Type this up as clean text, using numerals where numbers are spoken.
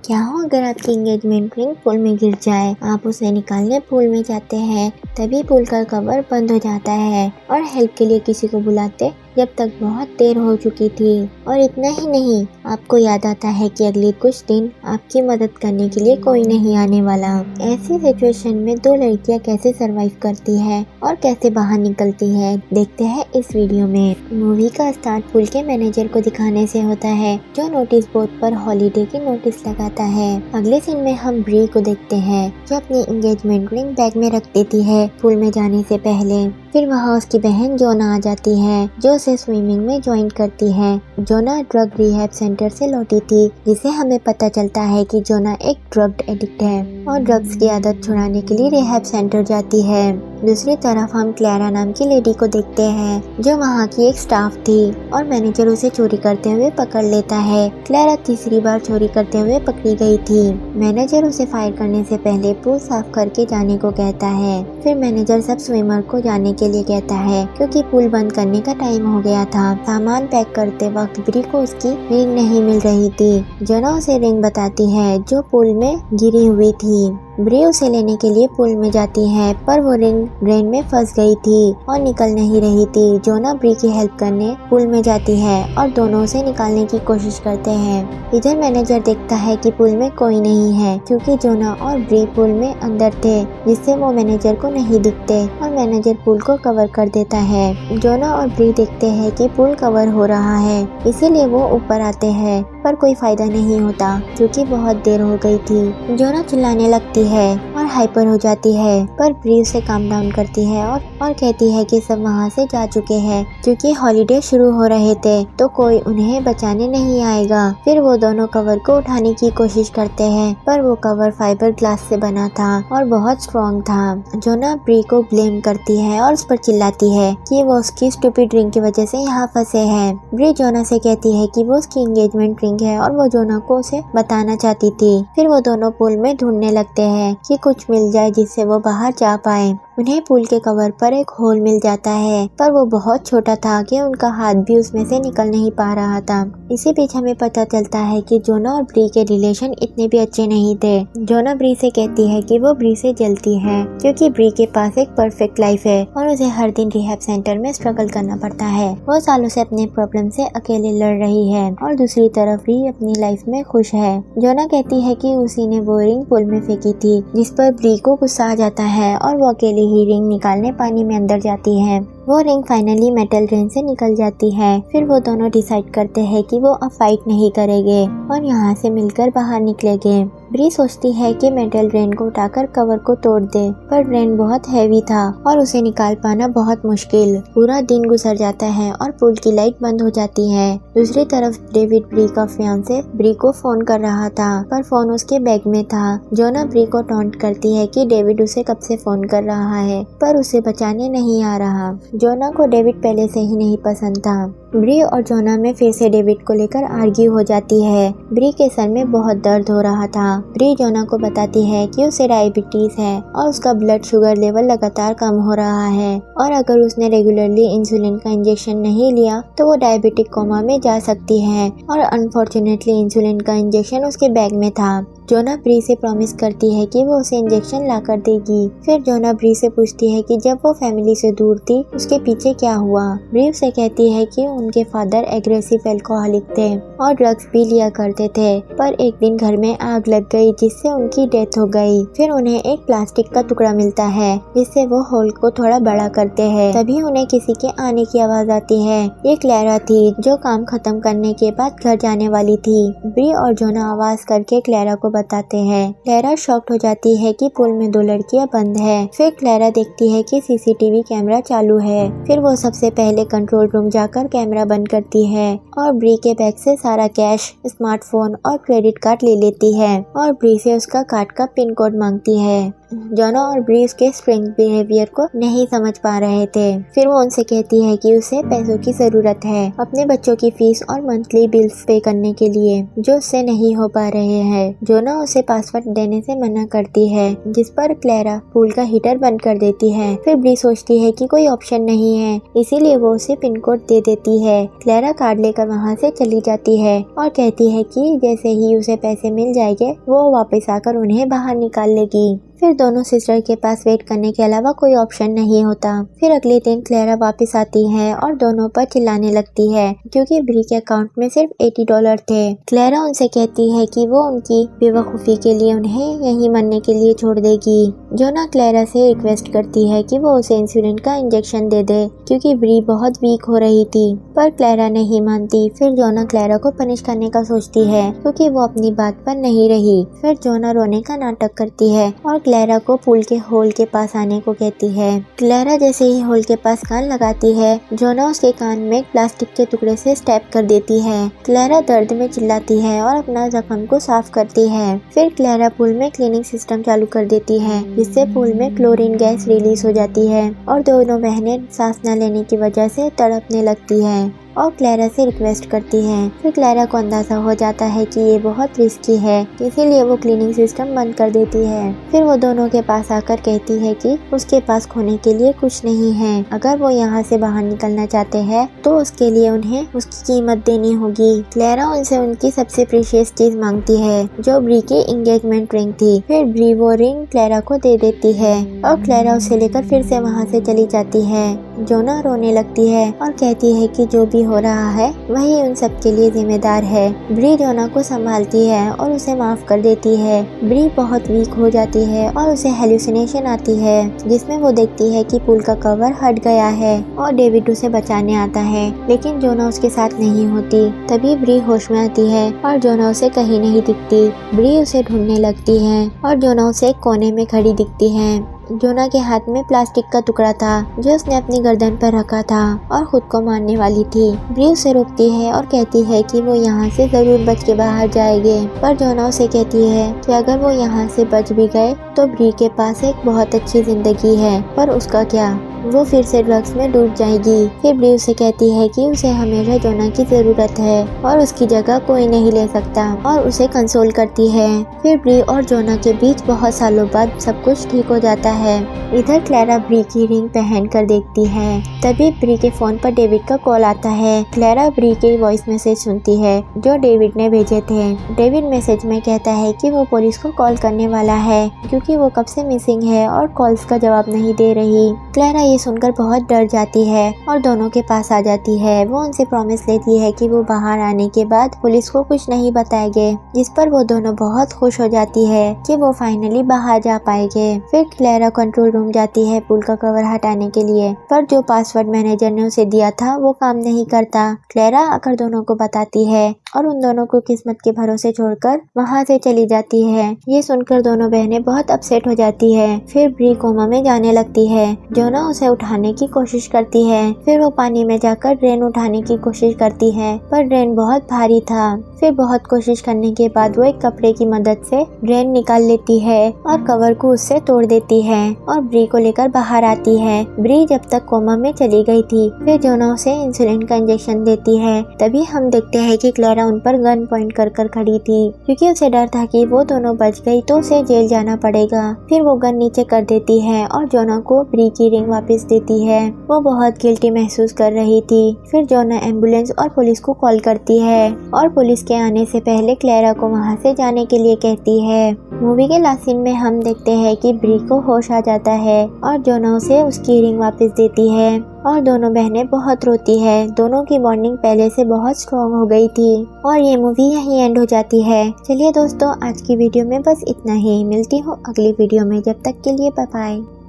क्या हो अगर आपकी एंगेजमेंट रिंग पूल में गिर जाए। आप उसे निकालने पूल में जाते हैं, तभी पूल का कवर बंद हो जाता है और हेल्प के लिए किसी को बुलाते जब तक बहुत देर हो चुकी थी। और इतना ही नहीं, आपको याद आता है कि अगले कुछ दिन आपकी मदद करने के लिए कोई नहीं आने वाला। ऐसी सिचुएशन में दो लड़कियां कैसे सरवाइव करती है और कैसे बाहर निकलती है, देखते हैं इस वीडियो में। मूवी का स्टार्ट पूल के मैनेजर को दिखाने से होता है, जो नोटिस बोर्ड पर हॉलीडे की नोटिस लगाता है। अगले सीन में हम ब्री को देखते हैं, जो अपनी एंगेजमेंट रिंग बैग में रख देती है पूल में जाने से पहले। फिर वहाँ उसकी बहन जोना आ जाती है, जो उसे स्विमिंग में ज्वाइन करती है। जोना ड्रग रिहैब सेंटर से लौटी थी, जिसे हमें पता चलता है कि जोना एक ड्रग एडिक्ट है और ड्रग्स की आदत छुड़ाने के लिए रिहैब सेंटर जाती है। दूसरी तरफ हम क्लैरा नाम की लेडी को देखते हैं, जो वहाँ की एक स्टाफ थी और मैनेजर उसे चोरी करते हुए पकड़ लेता है। क्लैरा तीसरी बार चोरी करते हुए पकड़ी गई थी। मैनेजर उसे फायर करने से पहले पूल साफ करके जाने को कहता है। फिर मैनेजर सब स्विमर को जाने के लिए कहता है, क्योंकि पूल बंद करने का टाइम हो गया था। सामान पैक करते वक्त ब्री को उसकी रिंग नहीं मिल रही थी। जोना उसे रिंग बताती है, जो पूल में गिरी हुई थी। ब्री उसे लेने के लिए पूल में जाती है, पर वो रिंग ड्रेन में फंस गई थी और निकल नहीं रही थी। जोना ब्री की हेल्प करने पूल में जाती है और दोनों उसे निकालने की कोशिश करते हैं। इधर मैनेजर देखता है कि पूल में कोई नहीं है, क्योंकि जोना और ब्री पूल में अंदर थे, जिससे वो मैनेजर को नहीं दिखते और मैनेजर पूल को कवर कर देता है। जोना और ब्री देखते हैं कि पूल कवर हो रहा है, इसीलिए वो ऊपर आते हैं, पर कोई फायदा नहीं होता, क्योंकि बहुत देर हो गई थी। जोना चिल्लाने लगती है और हाइपर हो जाती है, पर ब्री उसे काम डाउन करती है और कहती है कि सब वहाँ से जा चुके हैं, क्योंकि हॉलीडे शुरू हो रहे थे, तो कोई उन्हें बचाने नहीं आएगा। फिर वो दोनों कवर को उठाने की कोशिश करते हैं, पर वो कवर फाइबर ग्लास से बना था और बहुत स्ट्रॉन्ग था। जोना ब्री को ब्लेम करती है और उस पर चिल्लाती है कि वो उसकी स्टूपिड रिंग की वजह से यहाँ फंसे हैं। ब्री जोना से कहती है कि वो उसकी एंगेजमेंट रिंग है और वो जोना को उसे बताना चाहती थी। फिर वो दोनों पूल में ढूंढने लगते हैं कि कुछ मिल जाए जिससे वो बाहर जा पाए। उन्हें पूल के कवर पर एक होल मिल जाता है, पर वो बहुत छोटा था कि उनका हाथ भी उसमें से निकल नहीं पा रहा था। इसी बीच हमें पता चलता है कि जोना और ब्री के रिलेशन इतने भी अच्छे नहीं थे। जोना ब्री से कहती है कि वो ब्री से जलती है, क्योंकि ब्री के पास एक परफेक्ट लाइफ है और उसे हर दिन रिहैब सेंटर में स्ट्रगल करना पड़ता है। वो सालों से अपने प्रॉब्लम से अकेले लड़ रही है और दूसरी तरफ ब्री अपनी लाइफ में खुश है। जोना कहती है कि उसी ने वो रिंग पूल में फेंकी थी, जिस पर ब्री को गुस्सा आ जाता है और वो अकेली ही रिंग निकालने पानी में अंदर जाती है। वो रिंग फाइनली मेटल ड्रेन से निकल जाती है। फिर वो दोनों डिसाइड करते हैं कि वो अब फाइट नहीं करेंगे और यहाँ से मिलकर बाहर निकलेंगे। ब्री सोचती है कि मेटल ड्रेन को उठाकर कवर को तोड़ दे, पर ड्रेन बहुत हैवी था और उसे निकाल पाना बहुत मुश्किल। पूरा दिन गुजर जाता है और पूल की लाइट बंद हो जाती है। दूसरी तरफ डेविड ब्री का फियांसे ब्री को फोन कर रहा था, पर फोन उसके बैग में था। जोना ब्री को टॉन्ट करती है कि डेविड उसे कब से फोन कर रहा है, पर उसे बचाने नहीं आ रहा। जोना को डेविड पहले से ही नहीं पसंद था। ब्री और जोना में फिर से डेविड को लेकर आर्ग्यू हो जाती है। ब्री के सर में बहुत दर्द हो रहा था। ब्री जोना को बताती है कि उसे डायबिटीज है और उसका ब्लड शुगर लेवल लगातार कम हो रहा है और अगर उसने रेगुलरली इंसुलिन का इंजेक्शन नहीं लिया तो वो डायबिटिक कोमा में जा सकती है और अनफॉर्चुनेटली इंसुलिन का इंजेक्शन उसके बैग में था। जोना ब्री से प्रॉमिस करती है कि वो उसे इंजेक्शन ला कर देगी। फिर जोना ब्री से पूछती है कि जब वो फैमिली से दूर थी उसके पीछे क्या हुआ। ब्री उसे कहती है कि उनके फादर एग्रेसिव अल्कोहलिक थे और ड्रग्स भी लिया करते थे, पर एक दिन घर में आग लग गई जिससे उनकी डेथ हो गई। फिर उन्हें एक प्लास्टिक का टुकड़ा मिलता है, जिससे वो होल को थोड़ा बड़ा करते हैं। तभी उन्हें किसी के आने की आवाज आती है। ये क्लैरा थी, जो काम खत्म करने के बाद घर जाने वाली थी। ब्री और जोना आवाज करके क्लैरा को बताते हैं। क्लैरा शॉक्ड हो जाती है कि पूल में दो लड़कियां बंद है। फिर क्लैरा देखती है कि सीसीटीवी कैमरा चालू है। फिर वो सबसे पहले कंट्रोल रूम जाकर कैमरा बंद करती है और ब्री के बैग से सारा कैश, स्मार्टफोन और क्रेडिट कार्ड ले लेती है और ब्री से उसका कार्ड का पिन कोड मांगती है। जोना और ब्री उसके स्ट्रेंज बिहेवियर को नहीं समझ पा रहे थे। फिर वो उनसे कहती है कि उसे पैसों की जरूरत है अपने बच्चों की फीस और मंथली बिल्स पे करने के लिए, जो उससे नहीं हो पा रहे हैं। जोना उसे पासवर्ड देने से मना करती है, जिस पर क्लेरा पूल का हीटर बंद कर देती है। फिर ब्री सोचती है कि कोई ऑप्शन नहीं है, इसीलिए वो उसे पिन कोड दे देती है। क्लेरा कार्ड लेकर वहाँ से चली जाती है और कहती है कि जैसे ही उसे पैसे मिल जाएंगे वो वापस आकर उन्हें बाहर निकाल लेगी। फिर दोनों सिस्टर के पास वेट करने के अलावा कोई ऑप्शन नहीं होता। फिर अगले दिन क्लेरा वापस आती है और दोनों पर चिल्लाने लगती है क्योंकि ब्री के अकाउंट में सिर्फ $80 थे। क्लेरा उनसे कहती है कि वो उनकी बेवकूफ़ी के लिए उन्हें यहीं मरने के लिए छोड़ देगी। जोना क्लेरा से रिक्वेस्ट करती है कि वो उसे इंसुलिन का इंजेक्शन दे दे क्योंकि ब्री बहुत वीक हो रही थी, पर क्लेरा नहीं मानती। फिर जोना क्लेरा को पनिश करने का सोचती है क्योंकि वो अपनी बात पर नहीं रही। फिर जोना रोने का नाटक करती है और क्लेरा को पूल के होल के पास आने को कहती है। क्लेरा जैसे ही होल के पास कान लगाती है, जोना उसके कान में प्लास्टिक के टुकड़े से स्टैब कर देती है। क्लेरा दर्द में चिल्लाती है और अपना जख्म को साफ करती है। फिर क्लेरा पूल में क्लीनिंग सिस्टम चालू कर देती है, जिससे पूल में क्लोरीन गैस रिलीज हो जाती है और दोनों बहनें सांस न लेने की वजह से तड़पने लगती है और क्लेरा से रिक्वेस्ट करती है। फिर क्लेरा को अंदाजा हो जाता है कि ये बहुत रिस्की है, इसीलिए वो क्लीनिंग सिस्टम बंद कर देती है। फिर वो दोनों के पास आकर कहती है कि उसके पास खोने के लिए कुछ नहीं है। अगर वो यहाँ से बाहर निकलना चाहते हैं तो उसके लिए उन्हें उसकी कीमत देनी होगी। क्लेरा उनसे उनकी सबसे प्रीशियस चीज मांगती है, जो ब्री की एंगेजमेंट रिंग थी। फिर ब्री वो रिंग क्लेरा को दे देती है और क्लेरा उसे लेकर फिर से वहाँ से चली जाती है। जोना रोने लगती है और कहती है कि जो भी हो रहा है वही उन सब के लिए जिम्मेदार है। ब्री जोना को संभालती है और उसे माफ कर देती है। ब्री बहुत वीक हो जाती है और उसे हेलुसिनेशन आती है, जिसमें वो देखती है कि पुल का कवर हट गया है और डेविड उसे बचाने आता है, लेकिन जोना उसके साथ नहीं होती। तभी ब्री होश में आती है और जोना उसे कहीं नहीं दिखती। ब्री उसे ढूंढने लगती है और जोना उसे एक कोने में खड़ी दिखती है। जोना के हाथ में प्लास्टिक का टुकड़ा था जो उसने अपनी गर्दन पर रखा था और खुद को मारने वाली थी। ब्री उसे रोकती है और कहती है कि वो यहाँ से जरूर बच के बाहर जाएंगे, पर जोना उसे कहती है कि अगर वो यहाँ से बच भी गए तो ब्री के पास एक बहुत अच्छी जिंदगी है, पर उसका क्या, वो फिर से ड्रग्स में डूब जाएगी। फिर ब्री उसे कहती है कि उसे हमेशा जोना की जरूरत है और उसकी जगह कोई नहीं ले सकता और उसे कंसोल करती है। फिर ब्री और जोना के बीच बहुत सालों बाद सब कुछ ठीक हो जाता है। इधर क्लेरा ब्री की रिंग पहन कर देखती है। तभी ब्री के फोन पर डेविड का कॉल आता है। क्लेरा ब्री के वॉइस मैसेज सुनती है जो डेविड ने भेजे थे। डेविड मैसेज में कहता है कि वो पुलिस को कॉल करने वाला है क्योंकि वो कब से मिसिंग है और कॉल्स का जवाब नहीं दे रही। क्लेरा ये सुनकर बहुत डर जाती है और दोनों के पास आ जाती है। वो उनसे प्रॉमिस लेती है कि वो बाहर आने के बाद पुलिस को कुछ नहीं बताएंगे, जिस पर वो दोनों बहुत खुश हो जाती है कि वो फाइनली बाहर जा पाएंगे। फिर क्लेरा कंट्रोल रूम जाती है पुल का कवर हटाने के लिए, पर जो पासवर्ड मैनेजर ने उसे दिया था वो काम नहीं करता। क्लेरा आकर दोनों को बताती है और उन दोनों को किस्मत के भरोसे छोड़कर वहाँ से चली जाती है। ये सुनकर दोनों बहनें बहुत अपसेट हो जाती है। फिर ब्री कोमा में जाने लगती है। जोना उसे उठाने की कोशिश करती है। फिर वो पानी में जाकर ड्रेन उठाने की कोशिश करती है, पर ड्रेन बहुत भारी था। फिर बहुत कोशिश करने के बाद वो एक कपड़े की मदद से ड्रेन निकाल लेती है और कवर को उससे तोड़ देती है और ब्री को लेकर बाहर आती है। ब्री जब तक कोमा में चली गई थी। फिर जोना उसे इंसुलिन का इंजेक्शन देती है। तभी हम देखते हैं कि क्लेरा उन पर गन पॉइंट कर कर खड़ी थी क्योंकि उसे डर था कि वो दोनों बच गई तो उसे जेल जाना पड़ेगा। फिर वो गन नीचे कर देती है और जोना को ब्री की रिंग वापस देती है। वो बहुत गिल्टी महसूस कर रही थी। फिर जोना एम्बुलेंस और पुलिस को कॉल करती है और पुलिस के आने से पहले क्लेरा को वहाँ से जाने के लिए कहती है। मूवी के लास्ट सीन में हम देखते हैं कि ब्री को होश आ जाता है और जोना उसे उसकी रिंग वापस देती है और दोनों बहनें बहुत रोती है। दोनों की बॉन्डिंग पहले से बहुत स्ट्रॉन्ग हो गई थी और ये मूवी यहीं एंड हो जाती है। चलिए दोस्तों, आज की वीडियो में बस इतना ही। मिलती हूँ अगली वीडियो में, जब तक के लिए बाय बाय।